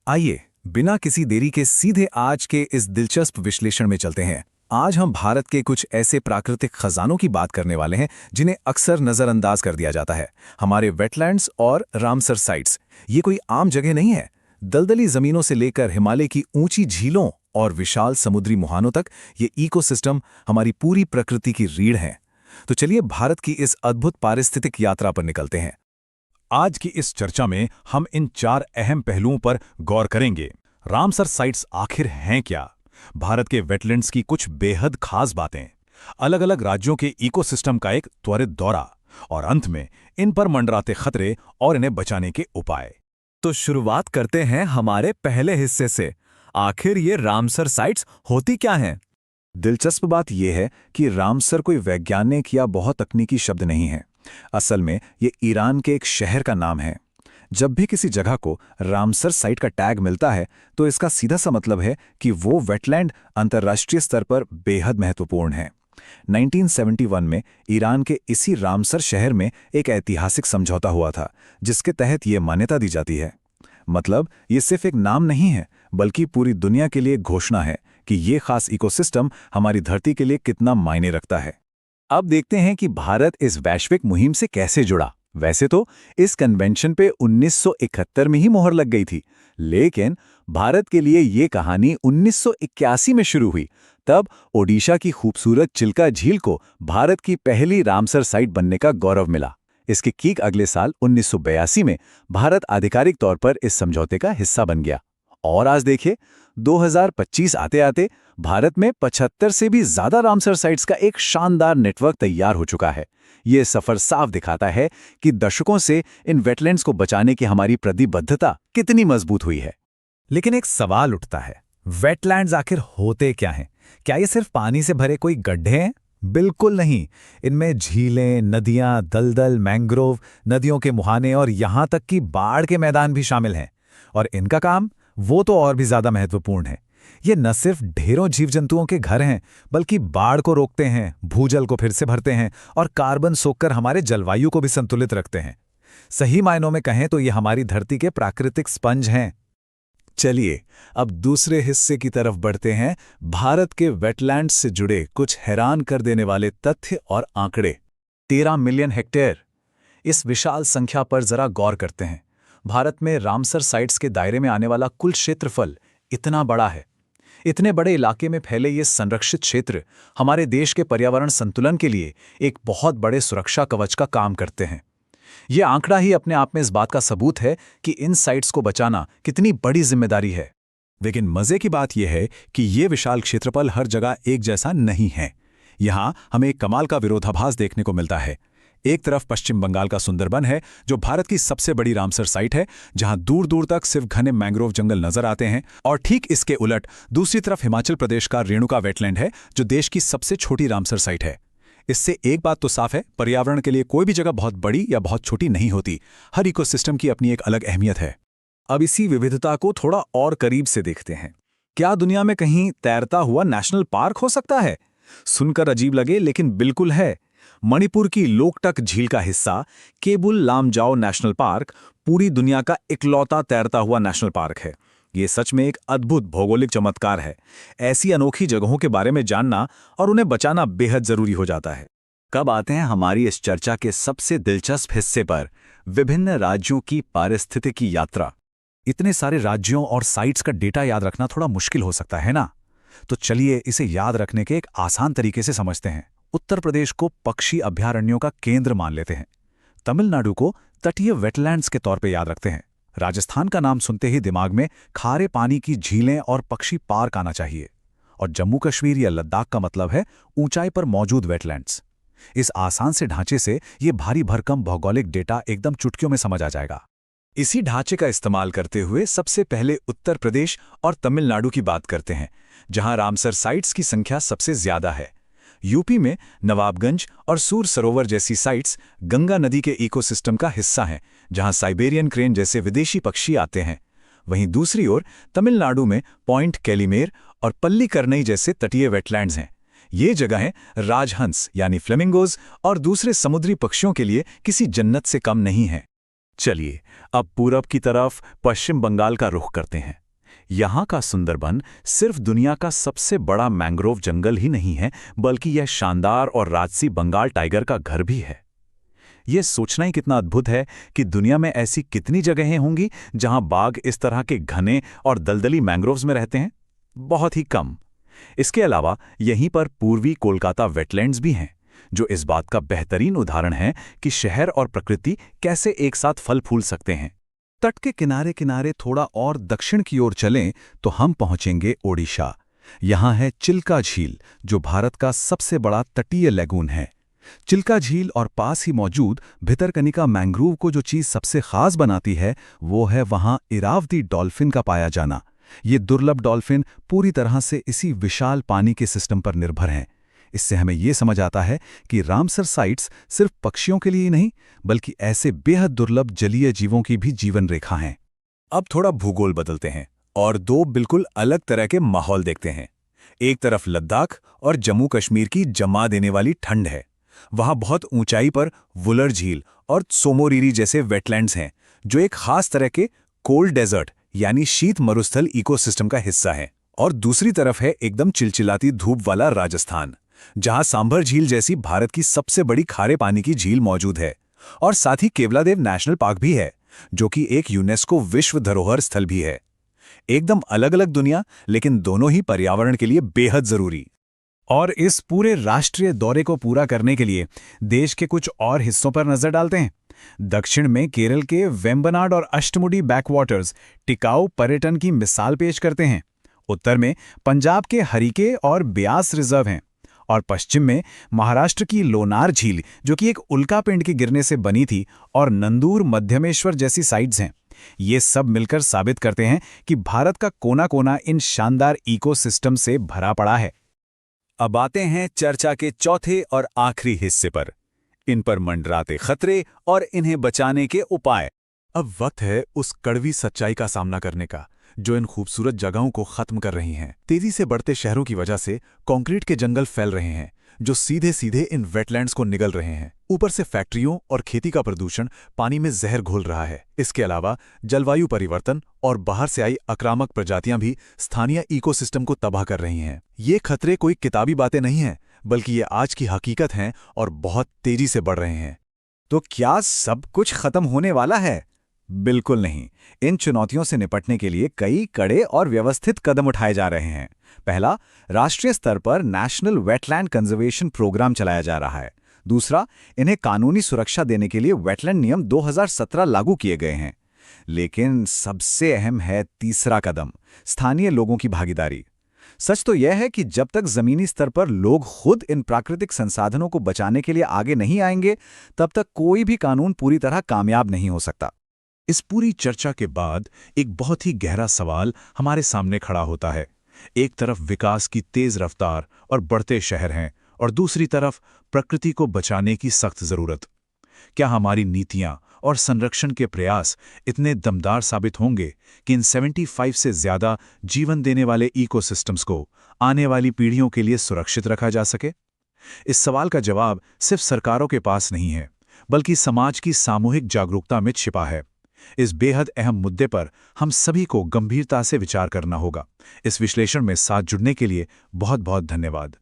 आइए बिना किसी देरी के सीधे आज के इस दिलचस्प विश्लेषण में चलते हैं। आज हम भारत के कुछ ऐसे प्राकृतिक खजानों की बात करने वाले हैं जिन्हें अक्सर नजरअंदाज कर दिया जाता है। हमारे वेटलैंड्स और रामसर साइट्स ये कोई आम जगह नहीं है। दलदली जमीनों से लेकर हिमालय की ऊंची झीलों और विशाल समुद्री मुहानों तक ये इकोसिस्टम हमारी पूरी प्रकृति की रीढ़ है। तो चलिए भारत की इस अद्भुत पारिस्थितिक यात्रा पर निकलते हैं। आज की इस चर्चा में हम इन 4 अहम पहलुओं पर गौर करेंगे। रामसर साइट्स आखिर हैं क्या, भारत के वेटलैंड्स की कुछ बेहद खास बातें, अलग अलग राज्यों के इकोसिस्टम का एक त्वरित दौरा और अंत में इन पर मंडराते खतरे और इन्हें बचाने के उपाय। तो शुरुआत करते हैं हमारे पहले हिस्से से। आखिर ये रामसर साइट्स होती क्या हैं? दिलचस्प बात यह है कि रामसर कोई वैज्ञानिक या बहुत तकनीकी शब्द नहीं है। असल में ये ईरान के एक शहर का नाम है। जब भी किसी जगह को रामसर साइट का टैग मिलता है तो इसका सीधा सा मतलब है कि वो वेटलैंड अंतर्राष्ट्रीय स्तर पर बेहद महत्वपूर्ण है। 1971 में ईरान के इसी रामसर शहर में एक ऐतिहासिक समझौता हुआ था जिसके तहत ये मान्यता दी जाती है। मतलब ये सिर्फ एक नाम नहीं है बल्कि पूरी दुनिया के लिए घोषणा है कि ये खास इकोसिस्टम हमारी धरती के लिए कितना मायने रखता है। अब देखते हैं कि भारत इस वैश्विक मुहिम से कैसे जुड़ा। वैसे तो इस कन्वेंशन पे 1971 में ही मोहर लग गई थी, लेकिन भारत के लिए ये कहानी 1981 में शुरू हुई। तब ओडिशा की खूबसूरत चिल्का झील को भारत की पहली रामसर साइट बनने का गौरव मिला। इसके ठीक अगले साल 1982 में भारत आधिकारिक तौर पर इस समझौते का हिस्सा बन गया। और आज देखिए 2025 आते आते भारत में 75 से भी ज्यादा रामसर साइट्स का एक शानदार नेटवर्क तैयार हो चुका है। ये सफर साफ दिखाता है कि दशकों से इन वेटलैंड्स को बचाने की हमारी प्रतिबद्धता कितनी मजबूत हुई है। लेकिन एक सवाल उठता है, वेटलैंड्स आखिर होते क्या हैं? क्या ये सिर्फ पानी से भरे कोई गड्ढे हैं? बिल्कुल नहीं। इनमें झीलें, नदियां, दलदल, मैंग्रोव, नदियों के मुहाने और यहां तक कि बाढ़ के मैदान भी शामिल हैं। और इनका काम वो तो और भी ज्यादा महत्वपूर्ण है। ये न सिर्फ ढेरों जीव जंतुओं के घर हैं बल्कि बाढ़ को रोकते हैं, भूजल को फिर से भरते हैं और कार्बन सोखकर हमारे जलवायु को भी संतुलित रखते हैं। सही मायनों में कहें तो ये हमारी धरती के प्राकृतिक स्पंज हैं। चलिए अब दूसरे हिस्से की तरफ बढ़ते हैं। भारत के वेटलैंड्स से जुड़े कुछ हैरान कर देने वाले तथ्य और आंकड़े। 13 मिलियन हेक्टेयर, इस विशाल संख्या पर जरा गौर करते हैं। भारत में रामसर साइट्स के दायरे में आने वाला कुल क्षेत्रफल इतना बड़ा है। इतने बड़े इलाके में फैले ये संरक्षित क्षेत्र हमारे देश के पर्यावरण संतुलन के लिए एक बहुत बड़े सुरक्षा कवच का काम करते हैं। ये आंकड़ा ही अपने आप में इस बात का सबूत है कि इन साइट्स को बचाना कितनी बड़ी जिम्मेदारी है। लेकिन मजे की बात यह है कि ये विशाल क्षेत्रफल हर जगह एक जैसा नहीं है। यहाँ हमें एक कमाल का विरोधाभास देखने को मिलता है। एक तरफ पश्चिम बंगाल का सुंदरबन है जो भारत की सबसे बड़ी रामसर साइट है, जहां दूर दूर तक सिर्फ घने मैंग्रोव जंगल नजर आते हैं। और ठीक इसके उलट दूसरी तरफ हिमाचल प्रदेश का रेणुका वेटलैंड है जो देश की सबसे छोटी रामसर साइट है। इससे एक बात तो साफ है, पर्यावरण के लिए कोई भी जगह बहुत बड़ी या बहुत छोटी नहीं होती। हर इकोसिस्टम की अपनी एक अलग अहमियत है। अब इसी विविधता को थोड़ा और करीब से देखते हैं। क्या दुनिया में कहीं तैरता हुआ नेशनल पार्क हो सकता है? सुनकर अजीब लगे लेकिन बिल्कुल है। मणिपुर की लोकटक झील का हिस्सा केबुल लामजाओ नेशनल पार्क पूरी दुनिया का इकलौता तैरता हुआ नेशनल पार्क है। ये सच में एक अद्भुत भौगोलिक चमत्कार है। ऐसी अनोखी जगहों के बारे में जानना और उन्हें बचाना बेहद जरूरी हो जाता है। कब आते हैं हमारी इस चर्चा के सबसे दिलचस्प हिस्से पर, विभिन्न राज्यों की पारिस्थितिकी यात्रा। इतने सारे राज्यों और साइट्स का डेटा याद रखना थोड़ा मुश्किल हो सकता है ना? तो चलिए इसे याद रखने के एक आसान तरीके से समझते हैं। उत्तर प्रदेश को पक्षी अभयारण्यों का केंद्र मान लेते हैं। तमिलनाडु को तटीय वेटलैंड्स के तौर पे याद रखते हैं। राजस्थान का नाम सुनते ही दिमाग में खारे पानी की झीलें और पक्षी पार्क आना चाहिए। और जम्मू कश्मीर या लद्दाख का मतलब है ऊंचाई पर मौजूद वेटलैंड्स। इस आसान से ढांचे से ये भारी भरकम भौगोलिक डेटा एकदम चुटकियों में समझ आ जाएगा। इसी ढांचे का इस्तेमाल करते हुए सबसे पहले उत्तर प्रदेश और तमिलनाडु की बात करते हैं, जहां रामसर साइट्स की संख्या सबसे ज्यादा है। यूपी में नवाबगंज और सूर सरोवर जैसी साइट्स गंगा नदी के इकोसिस्टम का हिस्सा हैं, जहां साइबेरियन क्रेन जैसे विदेशी पक्षी आते हैं। वहीं दूसरी ओर तमिलनाडु में पॉइंट कैलीमेर और पल्लीकरनई जैसे तटीय वेटलैंड्स हैं। ये जगहें राजहंस यानी फ्लेमिंगोज और दूसरे समुद्री पक्षियों के लिए किसी जन्नत से कम नहीं हैं। चलिए अब पूरब की तरफ पश्चिम बंगाल का रुख करते हैं। यहाँ का सुंदरबन सिर्फ दुनिया का सबसे बड़ा मैंग्रोव जंगल ही नहीं है, बल्कि यह शानदार और राजसी बंगाल टाइगर का घर भी है। यह सोचना ही कितना अद्भुत है कि दुनिया में ऐसी कितनी जगहें होंगी जहां बाघ इस तरह के घने और दलदली मैंग्रोव्स में रहते हैं। बहुत ही कम। इसके अलावा यहीं पर पूर्वी कोलकाता वेटलैंड्स भी हैं, जो इस बात का बेहतरीन उदाहरण है कि शहर और प्रकृति कैसे एक साथ फल फूल सकते हैं। तट के किनारे किनारे थोड़ा और दक्षिण की ओर चलें तो हम पहुंचेंगे ओडिशा। यहाँ है चिल्का झील, जो भारत का सबसे बड़ा तटीय लैगून है। चिल्का झील और पास ही मौजूद भितरकनिका मैंग्रोव को जो चीज़ सबसे खास बनाती है वो है वहाँ इरावदी डॉल्फिन का पाया जाना। ये दुर्लभ डॉल्फिन पूरी तरह से इसी विशाल पानी के सिस्टम पर निर्भर हैं। इससे हमें ये समझ आता है कि रामसर साइट्स सिर्फ पक्षियों के लिए ही नहीं, बल्कि ऐसे बेहद दुर्लभ जलीय जीवों की भी जीवन रेखा हैं। अब थोड़ा भूगोल बदलते हैं और दो बिल्कुल अलग तरह के माहौल देखते हैं। एक तरफ लद्दाख और जम्मू कश्मीर की जमा देने वाली ठंड है। वहां बहुत ऊंचाई पर वुलर झील और सोमोरिरी जैसे वेटलैंड्स हैं, जो एक खास तरह के कोल्ड डेजर्ट यानी शीत मरुस्थल इकोसिस्टम का हिस्सा है। और दूसरी तरफ है एकदम चिलचिलाती धूप वाला राजस्थान, जहां सांभर झील जैसी भारत की सबसे बड़ी खारे पानी की झील मौजूद है। और साथ ही केवलादेव नेशनल पार्क भी है, जो कि एक यूनेस्को विश्व धरोहर स्थल भी है। एकदम अलग अलग दुनिया, लेकिन दोनों ही पर्यावरण के लिए बेहद जरूरी। और इस पूरे राष्ट्रीय दौरे को पूरा करने के लिए देश के कुछ और हिस्सों पर नजर डालते हैं। दक्षिण में केरल के वेम्बनाड और अष्टमुडी बैकवाटर्स टिकाऊ पर्यटन की मिसाल पेश करते हैं। उत्तर में पंजाब के हरिके और ब्यास रिजर्व हैं, और पश्चिम में महाराष्ट्र की लोनार झील, जो कि एक उल्कापिंड के गिरने से बनी थी, और नंदूर मध्यमेश्वर जैसी साइट्स हैं। ये सब मिलकर साबित करते हैं कि भारत का कोना कोना इन शानदार इकोसिस्टम से भरा पड़ा है। अब आते हैं चर्चा के चौथे और आखिरी हिस्से पर, इन पर मंडराते खतरे और इन्हें बचाने के उपाय। अब वक्त है उस कड़वी सच्चाई का सामना करने का, जो इन खूबसूरत जगहों को खत्म कर रही हैं। तेजी से बढ़ते शहरों की वजह से कंक्रीट के जंगल फैल रहे हैं, जो सीधे सीधे इन वेटलैंड्स को निगल रहे हैं। ऊपर से फैक्ट्रियों और खेती का प्रदूषण पानी में जहर घोल रहा है। इसके अलावा जलवायु परिवर्तन और बाहर से आई आक्रामक प्रजातियां भी स्थानीय इकोसिस्टम को तबाह कर रही हैं। ये खतरे कोई किताबी बातें नहीं हैं, बल्कि ये आज की हकीकत हैं और बहुत तेजी से बढ़ रहे हैं। तो क्या सब कुछ खत्म होने वाला है? बिल्कुल नहीं। इन चुनौतियों से निपटने के लिए कई कड़े और व्यवस्थित कदम उठाए जा रहे हैं। पहला, राष्ट्रीय स्तर पर नेशनल वेटलैंड कंजर्वेशन प्रोग्राम चलाया जा रहा है। दूसरा, इन्हें कानूनी सुरक्षा देने के लिए वेटलैंड नियम 2017 लागू किए गए हैं। लेकिन सबसे अहम है तीसरा कदम, स्थानीय लोगों की भागीदारी। सच तो यह है कि जब तक जमीनी स्तर पर लोग खुद इन प्राकृतिक संसाधनों को बचाने के लिए आगे नहीं आएंगे, तब तक कोई भी कानून पूरी तरह कामयाब नहीं हो सकता। इस पूरी चर्चा के बाद एक बहुत ही गहरा सवाल हमारे सामने खड़ा होता है। एक तरफ विकास की तेज रफ्तार और बढ़ते शहर हैं, और दूसरी तरफ प्रकृति को बचाने की सख्त जरूरत। क्या हमारी नीतियां और संरक्षण के प्रयास इतने दमदार साबित होंगे कि इन 75 से ज्यादा जीवन देने वाले इकोसिस्टम्स को आने वाली पीढ़ियों के लिए सुरक्षित रखा जा सके? इस सवाल का जवाब सिर्फ सरकारों के पास नहीं है, बल्कि समाज की सामूहिक जागरूकता में छिपा है। इस बेहद अहम मुद्दे पर हम सभी को गंभीरता से विचार करना होगा। इस विश्लेषण में साथ जुड़ने के लिए बहुत बहुत धन्यवाद।